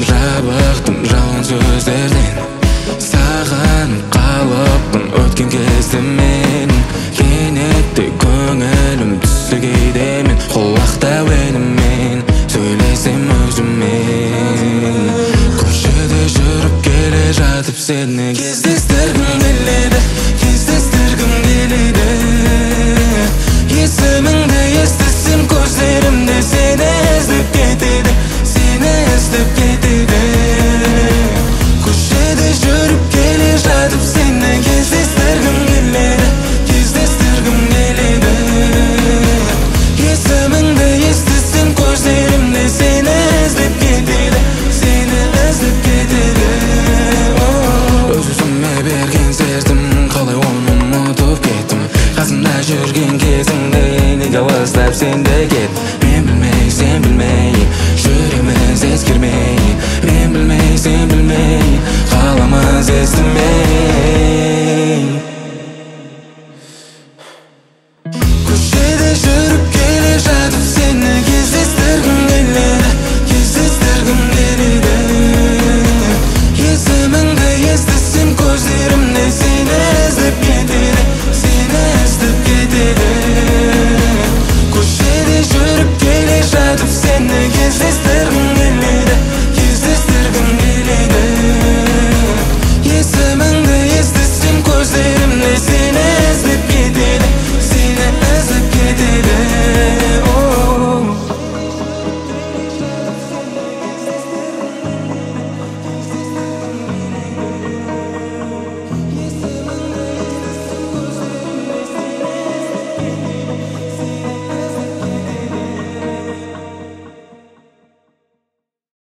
жабықтым жалған сөздерден. Сағынып қалыппын өткен кезде мен. Кенетте көңілім түсті кейде мен. Құлақта әуенімен сөйлесем өзіммен. Көшеде жүріп келе жатып сені кездестіргім келеді, кездестіргім келеді. Есіміңді естісем көздерімде сені іздеп кетеді, сені іздеп кетеді. Көшеде жүріп келе жатып сені кездестіргім келеді, кездестіргім келеді. Есіміңді естісем көздерімде сені іздеп кетеді, сені іздеп кетеді. Өзіме берген сертім қалай оны ұмытып кеттім. Қасымда жүрген кезіңде неге алыстап сен де